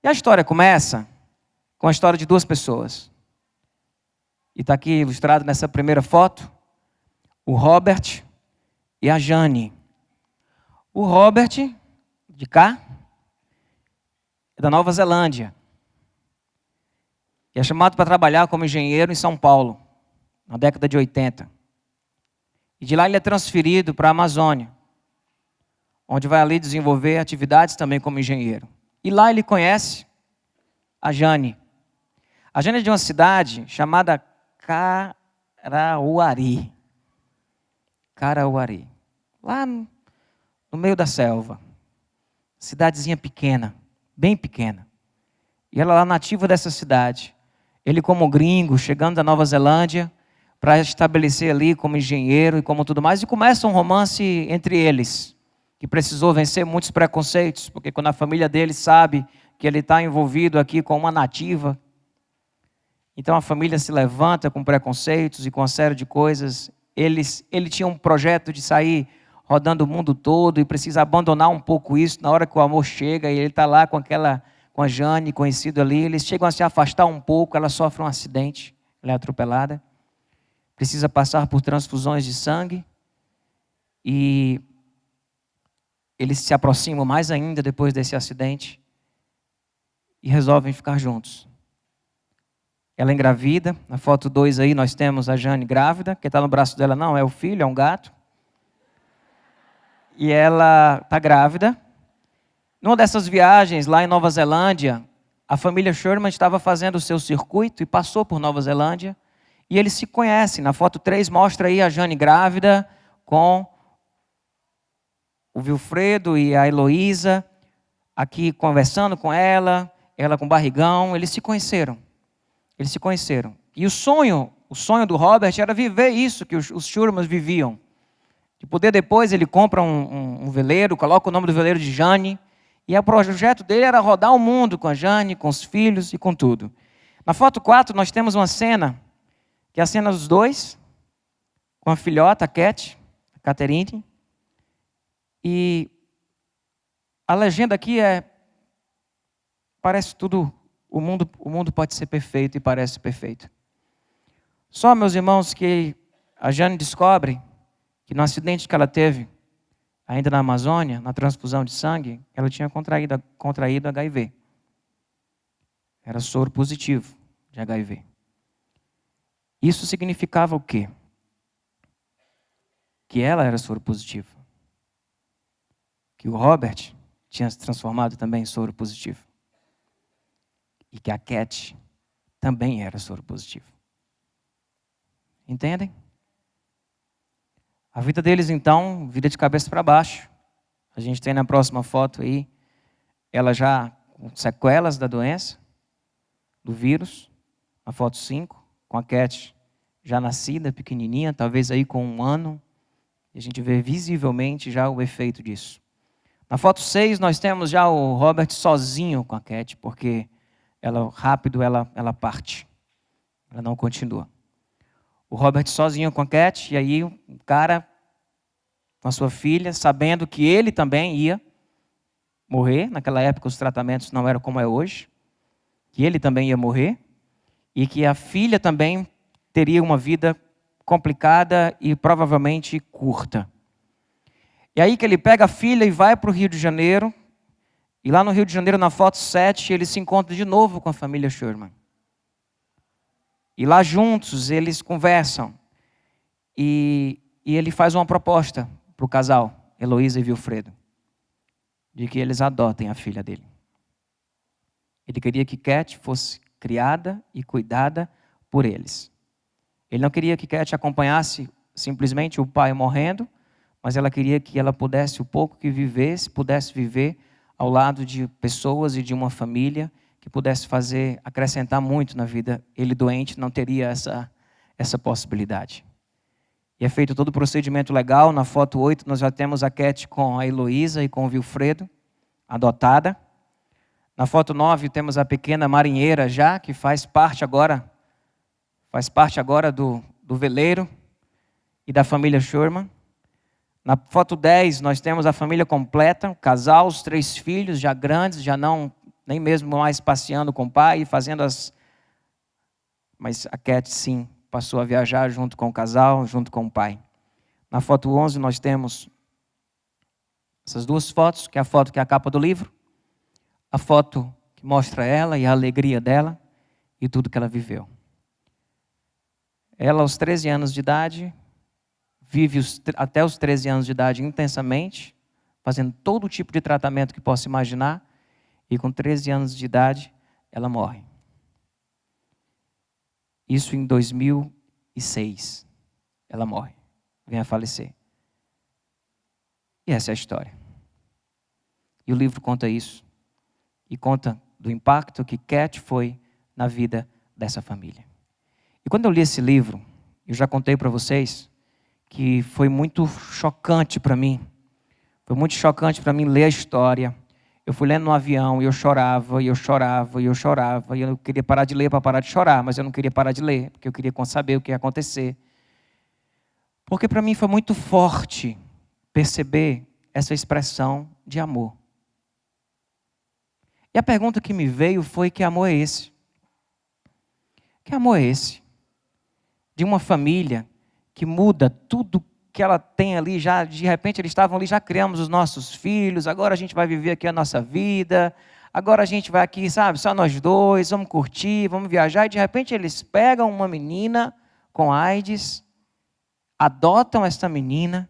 E a história começa com a história de duas pessoas. E está aqui ilustrado nessa primeira foto, o Robert e a Jane. O Robert, de cá, é da Nova Zelândia. E é chamado para trabalhar como engenheiro em São Paulo, na década de 80. E de lá ele é transferido para a Amazônia, onde vai ali desenvolver atividades também como engenheiro. E lá ele conhece a Jane. A Jane é de uma cidade chamada Carauari. Carauari. Lá no meio da selva. Cidadezinha pequena, bem pequena. E ela é nativa dessa cidade. Ele como gringo, chegando da Nova Zelândia, para estabelecer ali como engenheiro e como tudo mais. E começa um romance entre eles, que precisou vencer muitos preconceitos, porque quando a família dele sabe que ele está envolvido aqui com uma nativa, então a família se levanta com preconceitos e com uma série de coisas. Ele tinha um projeto de sair rodando o mundo todo e precisa abandonar um pouco isso na hora que o amor chega e ele está lá com a Jane, conhecido ali. Eles chegam a se afastar um pouco, ela sofre um acidente, ela é atropelada, precisa passar por transfusões de sangue e eles se aproximam mais ainda depois desse acidente e resolvem ficar juntos. Ela engravida, na foto 2 aí nós temos a Jane grávida, quem está no braço dela não é o filho, é um gato. E ela está grávida. Numa dessas viagens lá em Nova Zelândia, a família Sherman estava fazendo o seu circuito e passou por Nova Zelândia. E eles se conhecem. Na foto 3 mostra aí a Jane grávida com o Wilfredo e a Heloísa, aqui conversando com ela com barrigão. Eles se conheceram. E o sonho do Robert era viver isso que os Sherman viviam. De poder depois, ele compra um veleiro, coloca o nome do veleiro de Jane. E o projeto dele era rodar o mundo com a Jane, com os filhos e com tudo. Na foto 4 nós temos uma cena, que é a cena dos dois, com a filhota, a Cat, a Catherine. E a legenda aqui parece tudo, o mundo pode ser perfeito e parece perfeito. Só, meus irmãos, que a Jane descobre que no acidente que ela teve, ainda na Amazônia, na transfusão de sangue, ela tinha contraído HIV. Era soro positivo de HIV. Isso significava o quê? Que ela era soro positivo. Que o Robert tinha se transformado também em soro positivo. E que a Cat também era soro positivo. Entendem? A vida deles, então, vira de cabeça para baixo. A gente tem na próxima foto aí, ela já com sequelas da doença, do vírus. Na foto 5, com a Cat já nascida, pequenininha, talvez aí com 1 ano. E a gente vê visivelmente já o efeito disso. Na foto 6, nós temos já o Robert sozinho com a Cat, porque rápido ela parte. Ela não continua. O Robert sozinho com a Cat, e aí o cara com a sua filha, sabendo que ele também ia morrer. Naquela época os tratamentos não eram como é hoje. Que ele também ia morrer. E que a filha também teria uma vida complicada e provavelmente curta. E aí que ele pega a filha e vai para o Rio de Janeiro. E lá no Rio de Janeiro, na foto 7, ele se encontra de novo com a família Sherman. E lá juntos eles conversam. E ele faz uma proposta para o casal, Heloísa e Wilfredo, de que eles adotem a filha dele. Ele queria que Cat fosse criada e cuidada por eles. Ele não queria que Cat acompanhasse simplesmente o pai morrendo, mas ela queria que ela pudesse, o pouco que vivesse, pudesse viver ao lado de pessoas e de uma família que pudesse acrescentar muito na vida. Ele doente não teria essa possibilidade. E é feito todo o procedimento legal. Na foto 8 nós já temos a Cat com a Heloísa e com o Wilfredo, adotada. Na foto 9 temos a pequena marinheira já, que faz parte agora do veleiro e da família Sherman. Na foto 10 nós temos a família completa, o casal, os 3 filhos já grandes, já não nem mesmo mais passeando com o pai e fazendo as... Mas a Cat, sim, passou a viajar junto com o casal, junto com o pai. Na foto 11 nós temos essas duas fotos, que é a foto que é a capa do livro, a foto que mostra ela e a alegria dela e tudo que ela viveu. Ela, aos 13 anos de idade, vive até os 13 anos de idade intensamente, fazendo todo tipo de tratamento que possa imaginar, e com 13 anos de idade, ela morre. Isso em 2006. Ela morre, vem a falecer. E essa é a história. E o livro conta isso. E conta do impacto que Cat foi na vida dessa família. E quando eu li esse livro, eu já contei para vocês que foi muito chocante para mim. Foi muito chocante para mim ler a história. Eu fui lendo no avião e eu chorava, e eu chorava, e eu chorava. E eu queria parar de ler para parar de chorar, mas eu não queria parar de ler, porque eu queria saber o que ia acontecer. Porque para mim foi muito forte perceber essa expressão de amor. E a pergunta que me veio foi: que amor é esse? Que amor é esse? De uma família que muda tudo que ela tem ali, já de repente eles estavam ali, já criamos os nossos filhos, agora a gente vai viver aqui a nossa vida, agora a gente vai aqui, sabe, só nós dois, vamos curtir, vamos viajar, e de repente eles pegam uma menina com AIDS, adotam essa menina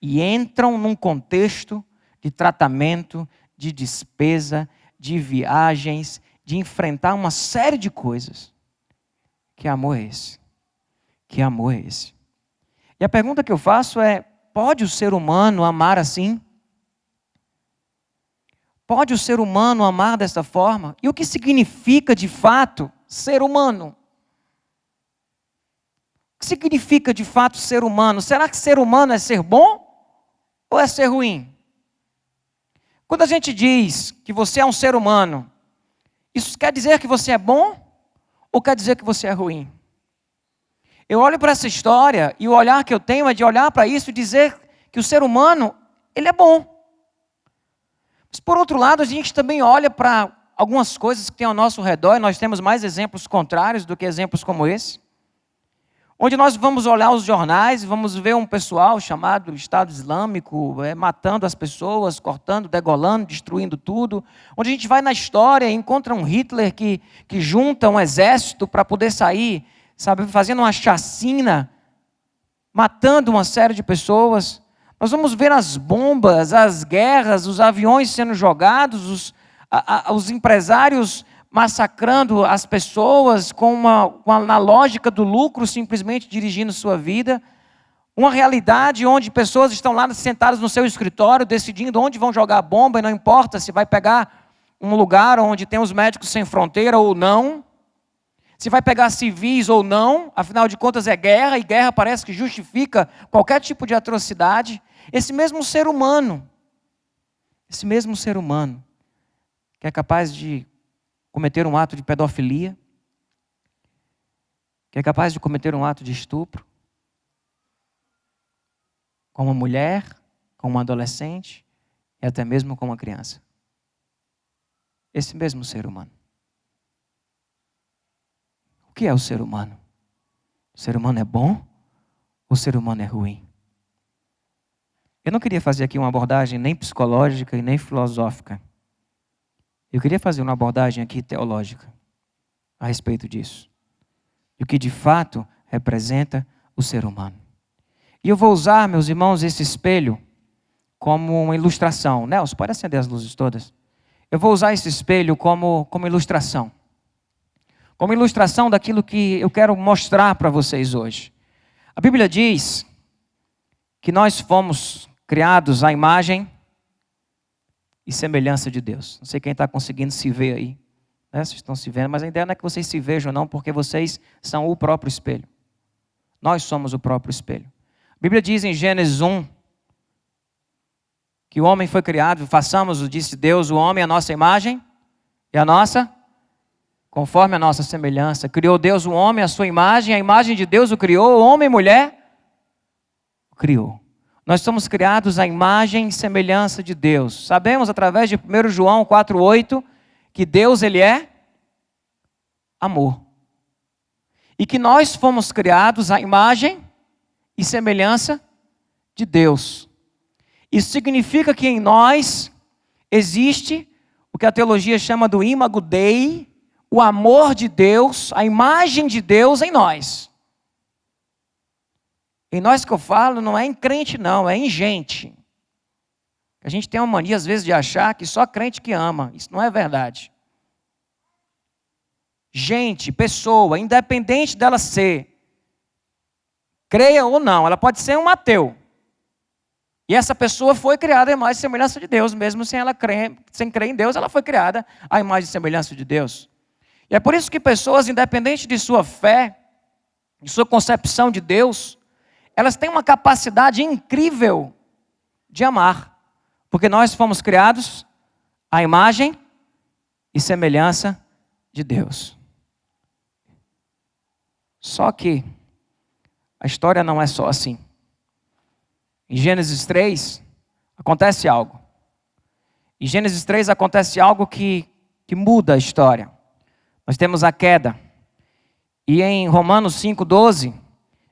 e entram num contexto de tratamento, de despesa, de viagens, de enfrentar uma série de coisas. Que amor é esse? Que amor é esse? E a pergunta que eu faço é: pode o ser humano amar assim? Pode o ser humano amar dessa forma? E o que significa de fato ser humano? O que significa de fato ser humano? Será que ser humano é ser bom ou é ser ruim? Quando a gente diz que você é um ser humano, isso quer dizer que você é bom ou quer dizer que você é ruim? Eu olho para essa história e o olhar que eu tenho é de olhar para isso e dizer que o ser humano, ele é bom. Mas por outro lado, a gente também olha para algumas coisas que tem ao nosso redor, e nós temos mais exemplos contrários do que exemplos como esse, onde nós vamos olhar os jornais e vamos ver um pessoal chamado Estado Islâmico matando as pessoas, cortando, degolando, destruindo tudo, onde a gente vai na história e encontra um Hitler que junta um exército para poder sair, sabe, fazendo uma chacina, matando uma série de pessoas. Nós vamos ver as bombas, as guerras, os aviões sendo jogados, os empresários massacrando as pessoas na lógica do lucro, simplesmente dirigindo sua vida. Uma realidade onde pessoas estão lá sentadas no seu escritório, decidindo onde vão jogar a bomba, e não importa se vai pegar um lugar onde tem os médicos sem fronteira ou não, se vai pegar civis ou não, afinal de contas é guerra, e guerra parece que justifica qualquer tipo de atrocidade. Esse mesmo ser humano, que é capaz de cometer um ato de pedofilia, que é capaz de cometer um ato de estupro, com uma mulher, com uma adolescente, e até mesmo com uma criança. Esse mesmo ser humano. O que é o ser humano? O ser humano é bom ou o ser humano é ruim? Eu não queria fazer aqui uma abordagem nem psicológica e nem filosófica. Eu queria fazer uma abordagem aqui teológica a respeito disso. E o que de fato representa o ser humano. E eu vou usar, meus irmãos, esse espelho como uma ilustração. Nelson, pode acender as luzes todas? Eu vou usar esse espelho como ilustração. Como ilustração daquilo que eu quero mostrar para vocês hoje. A Bíblia diz que nós fomos criados à imagem e semelhança de Deus. Não sei quem está conseguindo se ver aí. Né? Vocês estão se vendo, mas a ideia não é que vocês se vejam não, porque vocês são o próprio espelho. Nós somos o próprio espelho. A Bíblia diz em Gênesis 1 que o homem foi criado, façamos, disse Deus, o homem a nossa imagem e a nossa, conforme a nossa semelhança. Criou Deus o homem à sua imagem, a imagem de Deus o criou, homem e mulher o criou. Nós somos criados à imagem e semelhança de Deus. Sabemos através de 1 João 4,8 que Deus, ele é amor. E que nós fomos criados à imagem e semelhança de Deus. Isso significa que em nós existe o que a teologia chama do imago Dei, o amor de Deus, a imagem de Deus em nós. Em nós que eu falo não é em crente não, é em gente. A gente tem uma mania às vezes de achar que só crente que ama. Isso não é verdade. Gente, pessoa, independente dela ser, creia ou não, ela pode ser um ateu. E essa pessoa foi criada à imagem e semelhança de Deus, mesmo sem crer em Deus, ela foi criada à imagem e semelhança de Deus. E é por isso que pessoas, independente de sua fé, de sua concepção de Deus, elas têm uma capacidade incrível de amar. Porque nós fomos criados à imagem e semelhança de Deus. Só que a história não é só assim. Em Gênesis 3, acontece algo. Em Gênesis 3 acontece algo que muda a história. Nós temos a queda. E em Romanos 5,12,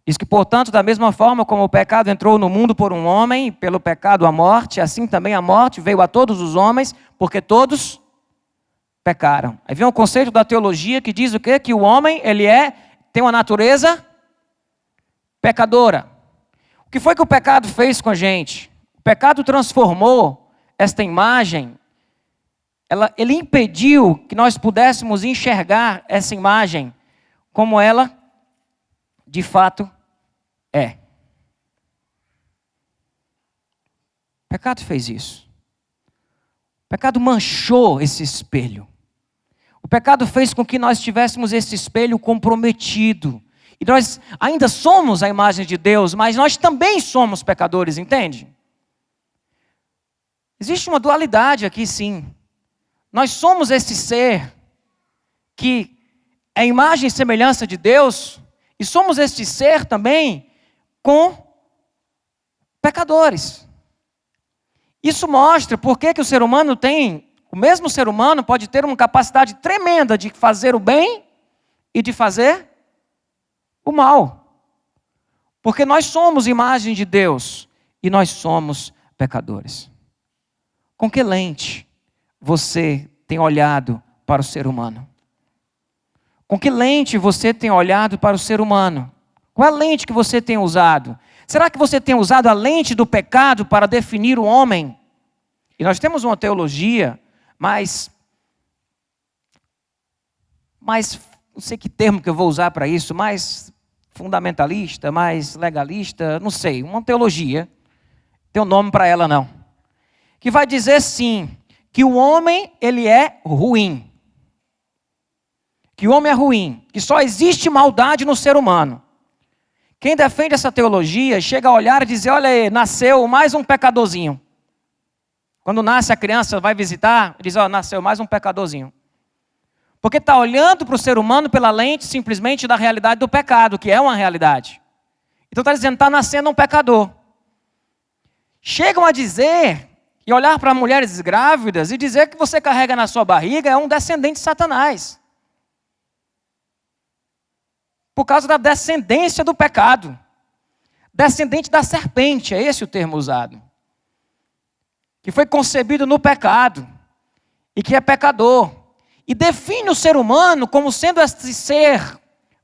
diz que, portanto, da mesma forma como o pecado entrou no mundo por um homem, e pelo pecado a morte, assim também a morte veio a todos os homens, porque todos pecaram. Aí vem o conceito da teologia que diz o quê? Que o homem, tem uma natureza pecadora. O que foi que o pecado fez com a gente? O pecado transformou esta imagem, ele impediu que nós pudéssemos enxergar essa imagem como ela de fato é. O pecado fez isso. O pecado manchou esse espelho. O pecado fez com que nós tivéssemos esse espelho comprometido. E nós ainda somos a imagem de Deus, mas nós também somos pecadores, entende? Existe uma dualidade aqui, sim. Nós somos esse ser que é a imagem e semelhança de Deus, e somos este ser também com pecadores. Isso mostra por que o ser humano o mesmo ser humano pode ter uma capacidade tremenda de fazer o bem e de fazer o mal. Porque nós somos imagem de Deus e nós somos pecadores. Com que lente você tem olhado para o ser humano? Com que lente você tem olhado para o ser humano? Qual é a lente que você tem usado? Será que você tem usado a lente do pecado para definir o homem? E nós temos uma teologia mais não sei que termo que eu vou usar para isso, mais fundamentalista, mais legalista, não sei, uma teologia, tem um nome para ela não, que vai dizer sim, que o homem ele é ruim. Que o homem é ruim, que só existe maldade no ser humano. Quem defende essa teologia chega a olhar e dizer, olha aí, nasceu mais um pecadorzinho. Quando nasce a criança, vai visitar, diz, nasceu mais um pecadorzinho. Porque está olhando para o ser humano pela lente simplesmente da realidade do pecado, que é uma realidade. Então está dizendo, está nascendo um pecador. Chegam a dizer, e olhar para mulheres grávidas e dizer que você carrega na sua barriga é um descendente de Satanás. Por causa da descendência do pecado. Descendente da serpente, é esse o termo usado. Que foi concebido no pecado. E que é pecador. E define o ser humano como sendo esse ser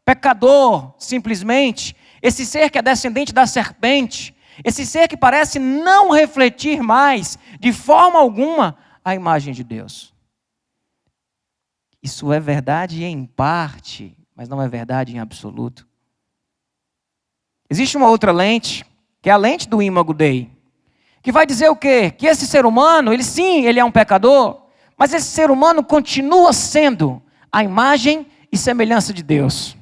pecador, simplesmente. Esse ser que é descendente da serpente. Esse ser que parece não refletir mais, de forma alguma, a imagem de Deus. Isso é verdade em parte, mas não é verdade em absoluto. Existe uma outra lente, que é a lente do imago Dei, que vai dizer o quê? Que esse ser humano, ele é um pecador, mas esse ser humano continua sendo a imagem e semelhança de Deus.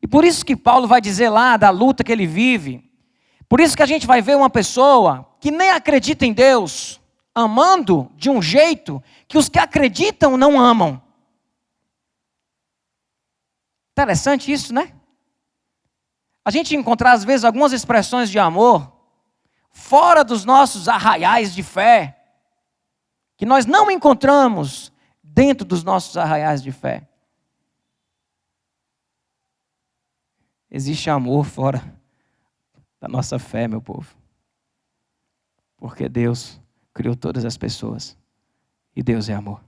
E por isso que Paulo vai dizer lá da luta que ele vive, por isso que a gente vai ver uma pessoa que nem acredita em Deus, amando de um jeito que os que acreditam não amam. Interessante isso, né? A gente encontrar às vezes algumas expressões de amor fora dos nossos arraiais de fé, que nós não encontramos dentro dos nossos arraiais de fé. Existe amor fora da nossa fé, meu povo. Porque Deus criou todas as pessoas. E Deus é amor.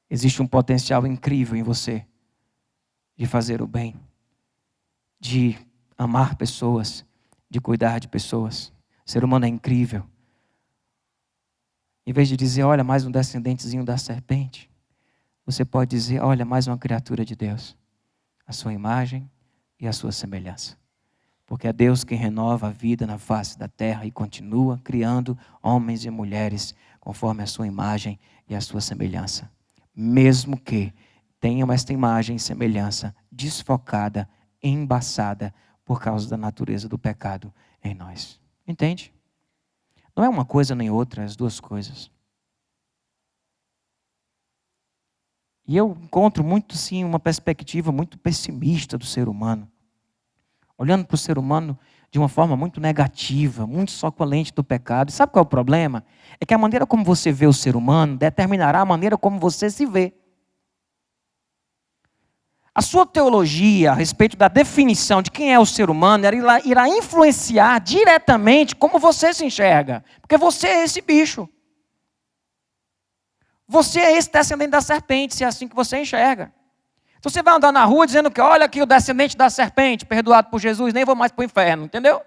Existe um potencial incrível em você de fazer o bem, de amar pessoas, de cuidar de pessoas. O ser humano é incrível. Em vez de dizer, olha, mais um descendentezinho da serpente, você pode dizer, olha, mais uma criatura de Deus, a sua imagem e a sua semelhança. Porque é Deus quem renova a vida na face da terra e continua criando homens e mulheres conforme a sua imagem e a sua semelhança. Mesmo que tenham esta imagem e semelhança desfocada, embaçada, por causa da natureza do pecado em nós. Entende? Não é uma coisa nem outra, as duas coisas. E eu encontro muito, sim, uma perspectiva muito pessimista do ser humano. Olhando para o ser humano de uma forma muito negativa, muito só com a lente do pecado. E sabe qual é o problema? É que a maneira como você vê o ser humano determinará a maneira como você se vê. A sua teologia a respeito da definição de quem é o ser humano irá influenciar diretamente como você se enxerga. Porque você é esse bicho. Você é esse descendente da serpente, se é assim que você enxerga. Então você vai andar na rua dizendo que olha aqui o descendente da serpente, perdoado por Jesus, nem vou mais para o inferno, entendeu?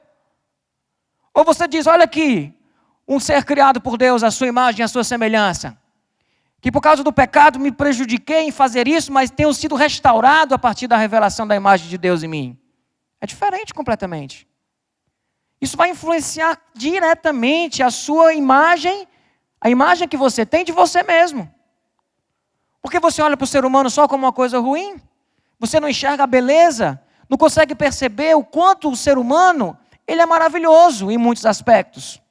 Ou você diz, olha aqui, um ser criado por Deus, a sua imagem, a sua semelhança. Que por causa do pecado me prejudiquei em fazer isso, mas tenho sido restaurado a partir da revelação da imagem de Deus em mim. É diferente completamente. Isso vai influenciar diretamente a sua imagem, a imagem que você tem de você mesmo. Porque você olha para o ser humano só como uma coisa ruim, você não enxerga a beleza, não consegue perceber o quanto o ser humano, ele é maravilhoso em muitos aspectos.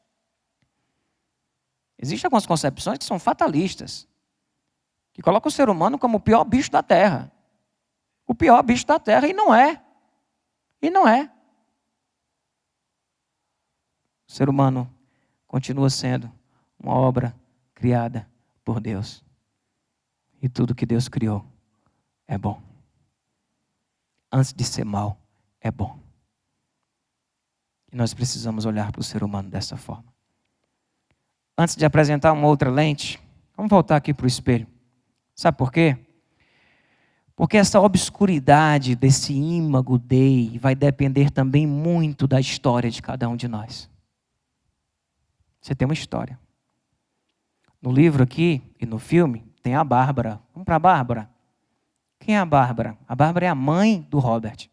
Existem algumas concepções que são fatalistas, que colocam o ser humano como o pior bicho da terra. O pior bicho da terra, e não é. E não é. O ser humano continua sendo uma obra criada por Deus. E tudo que Deus criou é bom. Antes de ser mal, é bom. E nós precisamos olhar para o ser humano dessa forma. Antes de apresentar uma outra lente, vamos voltar aqui para o espelho. Sabe por quê? Porque essa obscuridade desse ímago Dei vai depender também muito da história de cada um de nós. Você tem uma história. No livro aqui e no filme tem a Bárbara. Vamos para a Bárbara? Quem é a Bárbara? A Bárbara é a mãe do Robert.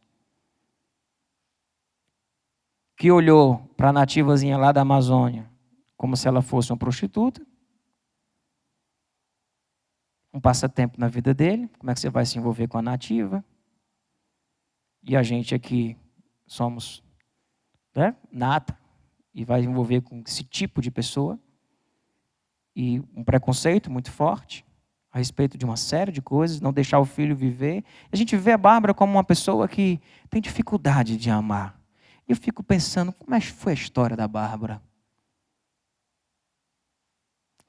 Que olhou para a nativazinha lá da Amazônia como se ela fosse uma prostituta. Um passatempo na vida dele. Como é que você vai se envolver com a nativa? E a gente aqui somos nata e vai envolver com esse tipo de pessoa. E um preconceito muito forte a respeito de uma série de coisas, não deixar o filho viver. A gente vê a Bárbara como uma pessoa que tem dificuldade de amar. E eu fico pensando, como é que foi a história da Bárbara?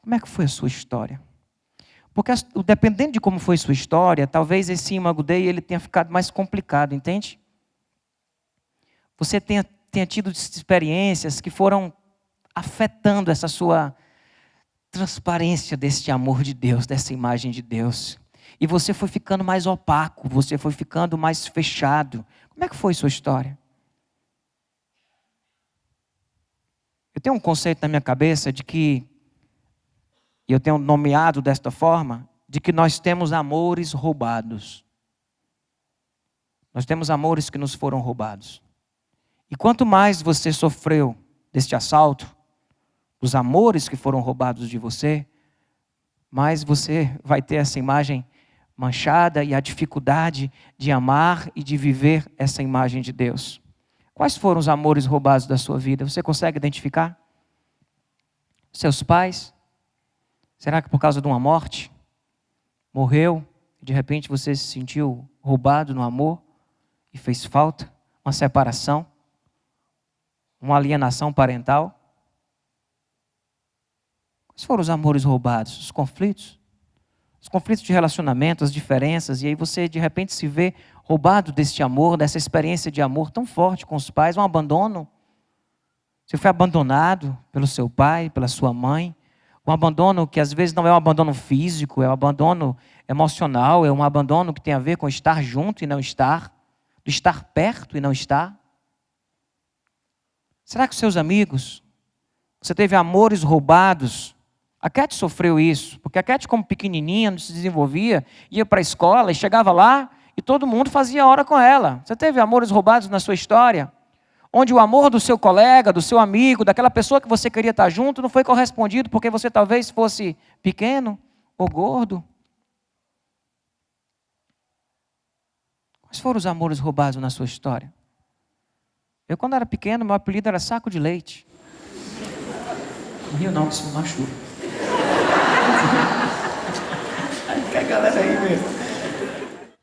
Como é que foi a sua história? Porque dependendo de como foi sua história, talvez esse imago Dei ele tenha ficado mais complicado, entende? Você tenha tido experiências que foram afetando essa sua transparência desse amor de Deus, dessa imagem de Deus. E você foi ficando mais opaco, você foi ficando mais fechado. Como é que foi sua história? Eu tenho um conceito na minha cabeça de que, e eu tenho nomeado desta forma, de que nós temos amores roubados. Nós temos amores que nos foram roubados. E quanto mais você sofreu deste assalto, os amores que foram roubados de você, mais você vai ter essa imagem manchada e a dificuldade de amar e de viver essa imagem de Deus. Quais foram os amores roubados da sua vida? Você consegue identificar? Seus pais? Será que por causa de uma morte? Morreu e de repente você se sentiu roubado no amor e fez falta? Uma separação? Uma alienação parental? Quais foram os amores roubados? Os conflitos? conflitos de relacionamento, as diferenças, e aí você de repente se vê roubado deste amor, dessa experiência de amor tão forte com os pais, um abandono. Você foi abandonado pelo seu pai, pela sua mãe, um abandono que às vezes não é um abandono físico, é um abandono emocional, é um abandono que tem a ver com estar junto e não estar, de estar perto e não estar. Será que os seus amigos, você teve amores roubados? A Cat sofreu isso, porque a Cat, como pequenininha, não se desenvolvia, ia para a escola e chegava lá e todo mundo fazia hora com ela. Você teve amores roubados na sua história? Onde o amor do seu colega, do seu amigo, daquela pessoa que você queria estar junto, não foi correspondido porque você talvez fosse pequeno ou gordo? Quais foram os amores roubados na sua história? Eu, quando era pequeno, meu apelido era Saco de Leite. Não rio não, que isso me machuca. Que a galera aí mesmo.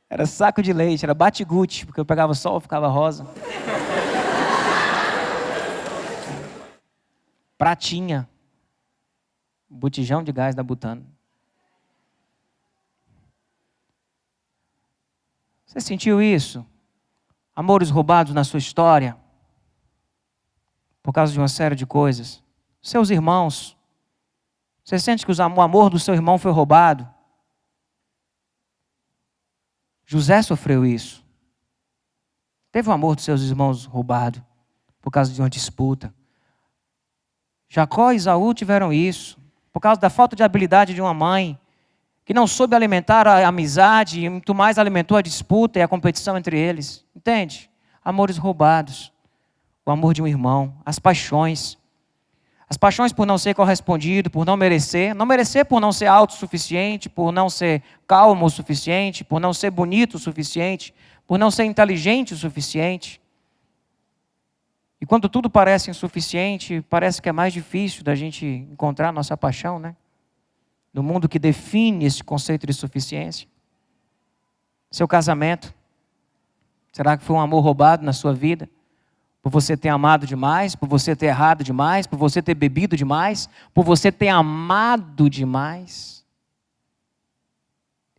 Era Saco de Leite, era Bate-Guti, porque eu pegava sol, ficava rosa. Pratinha, botijão de gás da Butano. Você sentiu isso? Amores roubados na sua história? Por causa de uma série de coisas. Seus irmãos. Você sente que o amor do seu irmão foi roubado? José sofreu isso. Teve o amor dos seus irmãos roubado por causa de uma disputa. Jacó e Esaú tiveram isso, por causa da falta de habilidade de uma mãe, que não soube alimentar a amizade e muito mais alimentou a disputa e a competição entre eles. Entende? Amores roubados, o amor de um irmão, as paixões por não ser correspondido, por não merecer por não ser autossuficiente, por não ser calmo o suficiente, por não ser bonito o suficiente, por não ser inteligente o suficiente. E quando tudo parece insuficiente, parece que é mais difícil da gente encontrar a nossa paixão, né? No mundo que define esse conceito de suficiência. Seu casamento, será que foi um amor roubado na sua vida? Por você ter amado demais, por você ter errado demais, por você ter bebido demais, por você ter amado demais?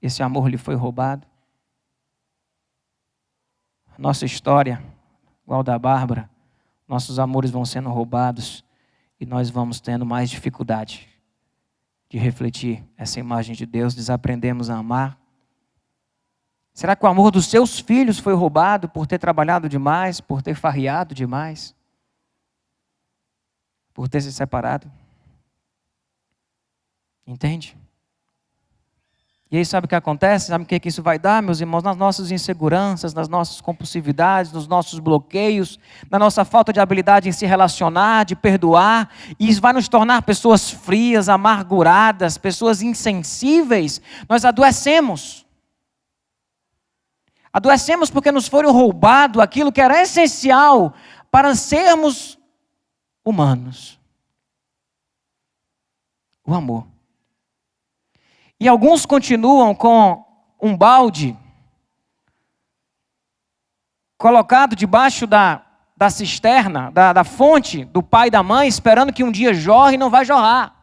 Esse amor lhe foi roubado? A nossa história, igual da Bárbara, nossos amores vão sendo roubados e nós vamos tendo mais dificuldade de refletir essa imagem de Deus, desaprendemos a amar. Será que o amor dos seus filhos foi roubado por ter trabalhado demais, por ter farreado demais, por ter se separado? Entende? E aí sabe o que acontece? Sabe o que isso vai dar, meus irmãos? Nas nossas inseguranças, nas nossas compulsividades, nos nossos bloqueios, na nossa falta de habilidade em se relacionar, de perdoar. E isso vai nos tornar pessoas frias, amarguradas, pessoas insensíveis. Nós adoecemos. Adoecemos porque nos foi roubado aquilo que era essencial para sermos humanos. O amor. E alguns continuam com um balde colocado debaixo da cisterna, da fonte do pai e da mãe, esperando que um dia jorre e não vai jorrar.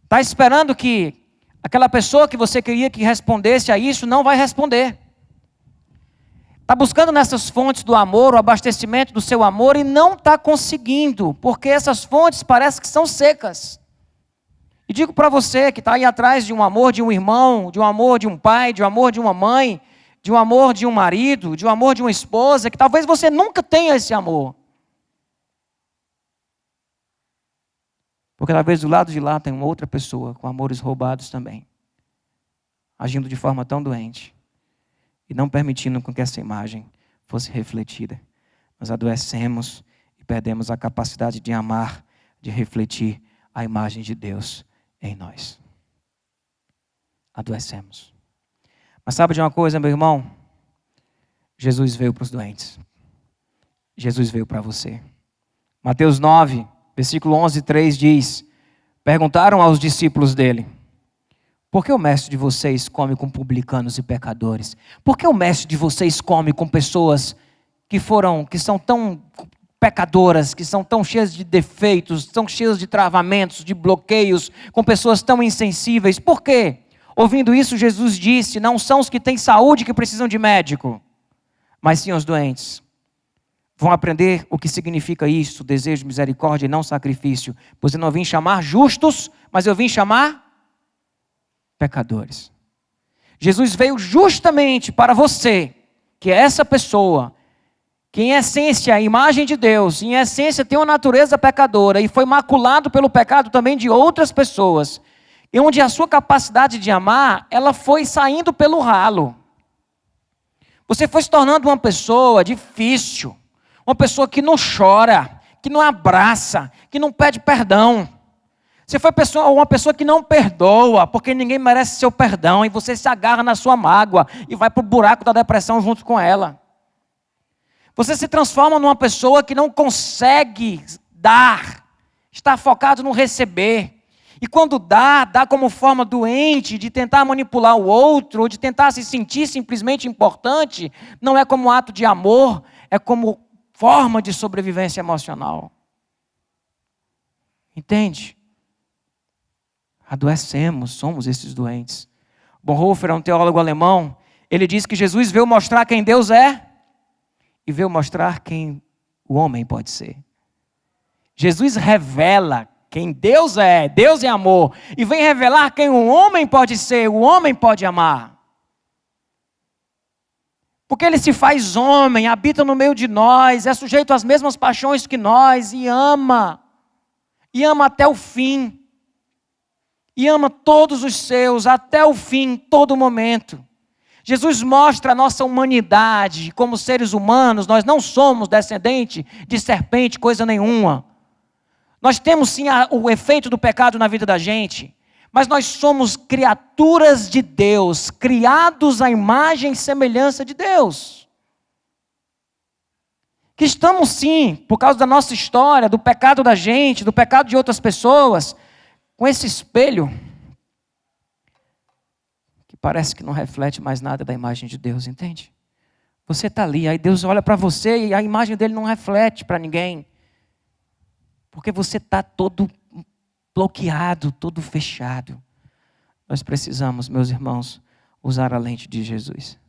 Está esperando que aquela pessoa que você queria que respondesse a isso não vai responder. Está buscando nessas fontes do amor, o abastecimento do seu amor e não está conseguindo, porque essas fontes parecem que são secas. E digo para você que está aí atrás de um amor de um irmão, de um amor de um pai, de um amor de uma mãe, de um amor de um marido, de um amor de uma esposa, que talvez você nunca tenha esse amor. Porque talvez do lado de lá tem uma outra pessoa com amores roubados também, agindo de forma tão doente e não permitindo com que essa imagem fosse refletida. Nós adoecemos e perdemos a capacidade de amar, de refletir a imagem de Deus em nós. Adoecemos. Mas sabe de uma coisa, meu irmão? Jesus veio para os doentes. Jesus veio para você. Mateus 9, versículo 11, 3 diz: perguntaram aos discípulos dele: por que o mestre de vocês come com publicanos e pecadores? Por que o mestre de vocês come com pessoas que são tão pecadoras, que são tão cheias de defeitos, tão cheias de travamentos, de bloqueios, com pessoas tão insensíveis? Por quê? Ouvindo isso, Jesus disse: não são os que têm saúde que precisam de médico, mas sim os doentes. Vão aprender o que significa isso, desejo de misericórdia e não sacrifício. Pois eu não vim chamar justos, mas eu vim chamar pecadores. Jesus veio justamente para você, que é essa pessoa, que em essência é a imagem de Deus, em essência tem uma natureza pecadora e foi maculado pelo pecado também de outras pessoas, e onde a sua capacidade de amar, ela foi saindo pelo ralo. Você foi se tornando uma pessoa difícil, uma pessoa que não chora, que não abraça, que não pede perdão. Você foi uma pessoa que não perdoa, porque ninguém merece seu perdão, e você se agarra na sua mágoa e vai para o buraco da depressão junto com ela. Você se transforma numa pessoa que não consegue dar, está focado no receber. E quando dá como forma doente de tentar manipular o outro, ou de tentar se sentir simplesmente importante, não é como ato de amor, é como forma de sobrevivência emocional. Entende? Adoecemos, somos esses doentes. Bonhoeffer é um teólogo alemão, ele diz que Jesus veio mostrar quem Deus é e veio mostrar quem o homem pode ser. Jesus revela quem Deus é amor, e vem revelar quem o homem pode ser, o homem pode amar. Porque ele se faz homem, habita no meio de nós, é sujeito às mesmas paixões que nós, e ama até o fim. E ama todos os seus, até o fim, todo momento. Jesus mostra a nossa humanidade, como seres humanos, nós não somos descendente de serpente, coisa nenhuma. Nós temos sim o efeito do pecado na vida da gente, mas nós somos criaturas de Deus, criados à imagem e semelhança de Deus. Que estamos sim, por causa da nossa história, do pecado da gente, do pecado de outras pessoas, com esse espelho que parece que não reflete mais nada da imagem de Deus, entende? Você está ali, aí Deus olha para você e a imagem dele não reflete para ninguém. Porque você está todo bloqueado, todo fechado. Nós precisamos, meus irmãos, usar a lente de Jesus.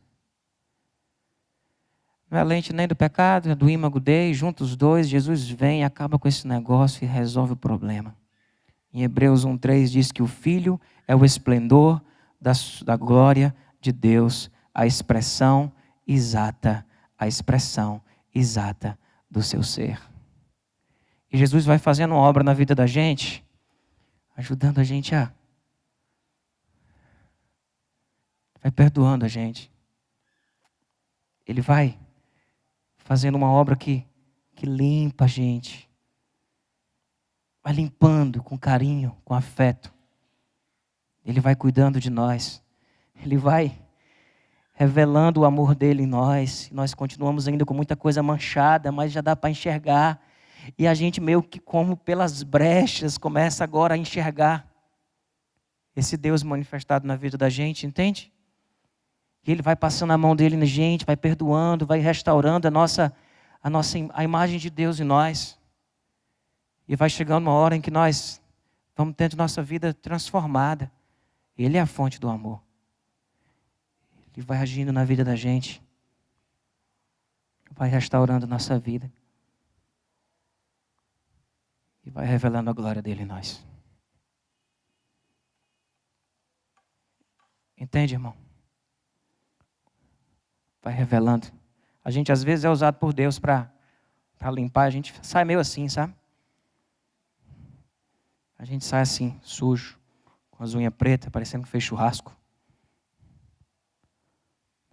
Não é a lente nem do pecado, é do ímago Dei, juntos os dois, Jesus vem, acaba com esse negócio e resolve o problema. Em Hebreus 1:3 diz que o Filho é o esplendor da glória de Deus, a expressão exata do seu ser. E Jesus vai fazendo uma obra na vida da gente, ajudando a gente vai perdoando a gente. Ele vai fazendo uma obra que limpa a gente. Vai limpando com carinho, com afeto. Ele vai cuidando de nós. Ele vai revelando o amor dele em nós. Nós continuamos ainda com muita coisa manchada, mas já dá para enxergar. E a gente meio que como pelas brechas começa agora a enxergar esse Deus manifestado na vida da gente, entende? E ele vai passando a mão dele na gente, vai perdoando, vai restaurando a imagem de Deus em nós. E vai chegando uma hora em que nós vamos tendo nossa vida transformada. Ele é a fonte do amor. Ele vai agindo na vida da gente. Vai restaurando nossa vida. E vai revelando a glória dele em nós. Entende, irmão? Vai revelando. A gente às vezes é usado por Deus para limpar. A gente sai meio assim, sabe? A gente sai assim, sujo, com as unhas pretas, parecendo que fez churrasco.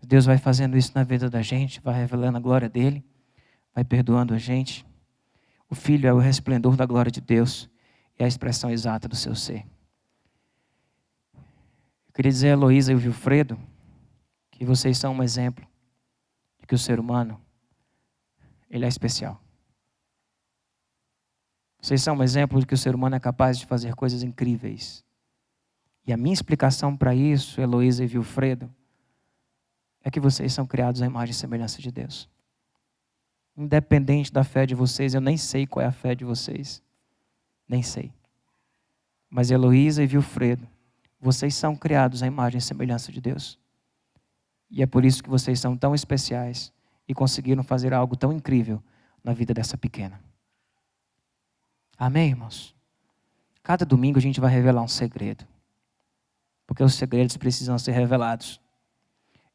Deus vai fazendo isso na vida da gente, vai revelando a glória dele, vai perdoando a gente. O Filho é o resplendor da glória de Deus e a expressão exata do seu ser. Eu queria dizer a Heloísa e o Vilfredo que vocês são um exemplo de que o ser humano, ele é especial. Vocês são um exemplo de que o ser humano é capaz de fazer coisas incríveis. E a minha explicação para isso, Heloísa e Vilfredo, é que vocês são criados à imagem e semelhança de Deus. Independente da fé de vocês, eu nem sei qual é a fé de vocês. Nem sei. Mas Heloísa e Vilfredo, Vocês são criados à imagem e semelhança de Deus. E é por isso que vocês são tão especiais e conseguiram fazer algo tão incrível na vida dessa pequena. Amém, irmãos? Cada domingo a gente vai revelar um segredo. Porque os segredos precisam ser revelados.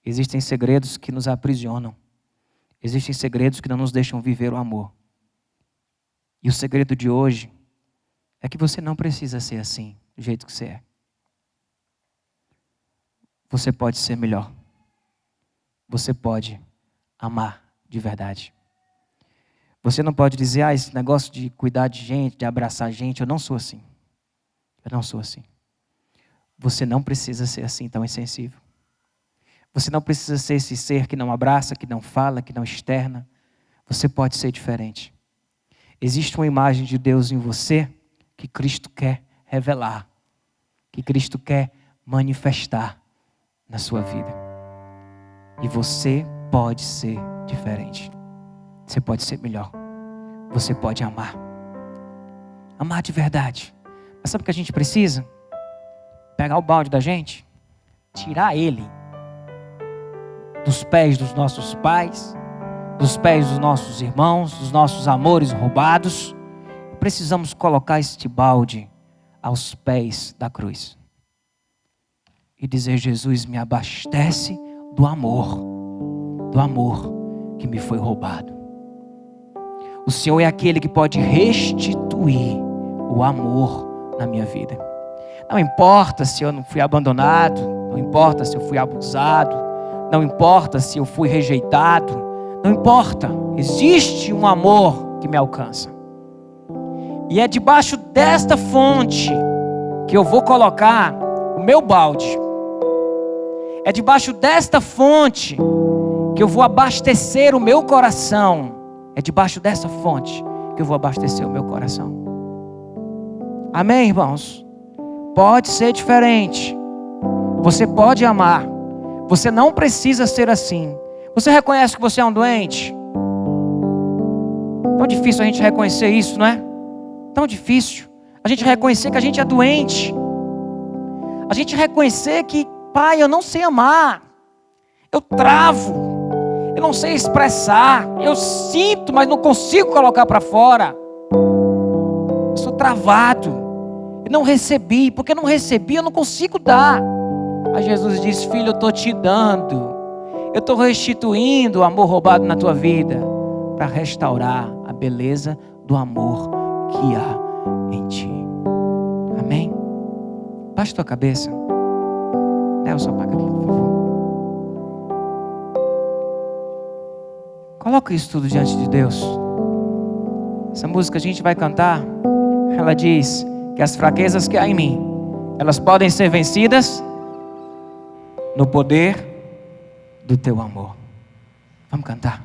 Existem segredos que nos aprisionam. Existem segredos que não nos deixam viver o amor. E o segredo de hoje é que você não precisa ser assim, do jeito que você é. Você pode ser melhor. Você pode amar de verdade. Você não pode dizer, esse negócio de cuidar de gente, de abraçar gente, eu não sou assim. Eu não sou assim. Você não precisa ser assim tão insensível. Você não precisa ser esse ser que não abraça, que não fala, que não externa. Você pode ser diferente. Existe uma imagem de Deus em você que Cristo quer revelar, que Cristo quer manifestar na sua vida. E você pode ser diferente. Você pode ser melhor. Você pode amar. Amar de verdade. Mas sabe o que a gente precisa? Pegar o balde da gente, tirar ele dos pés dos nossos pais, dos pés dos nossos irmãos, dos nossos amores roubados. Precisamos colocar este balde aos pés da cruz. E dizer, Jesus, me abastece do amor que me foi roubado. O Senhor é aquele que pode restituir o amor na minha vida. Não importa se eu não fui abandonado, não importa se eu fui abusado, não importa se eu fui rejeitado, não importa. Existe um amor que me alcança. E é debaixo desta fonte que eu vou colocar o meu balde. É debaixo desta fonte que eu vou abastecer o meu coração. É debaixo dessa fonte que eu vou abastecer o meu coração. Amém, irmãos? Pode ser diferente. Você pode amar. Você não precisa ser assim. Você reconhece que você é um doente? Tão difícil a gente reconhecer isso, não é? Tão difícil a gente reconhecer que a gente é doente. A gente reconhecer que, pai, eu não sei amar. Eu travo. Eu não sei expressar. Eu sinto, mas não consigo colocar para fora. Eu sou travado. Eu não recebi. Porque não recebi, eu não consigo dar. Aí Jesus diz, filho, eu estou te dando. Eu estou restituindo o amor roubado na tua vida. Para restaurar a beleza do amor que há em ti. Amém? Baixa tua cabeça. Nelson, apaga aqui, por favor. Coloca isso tudo diante de Deus. Essa música a gente vai cantar. Ela diz que as fraquezas que há em mim, elas podem ser vencidas no poder do teu amor. Vamos cantar.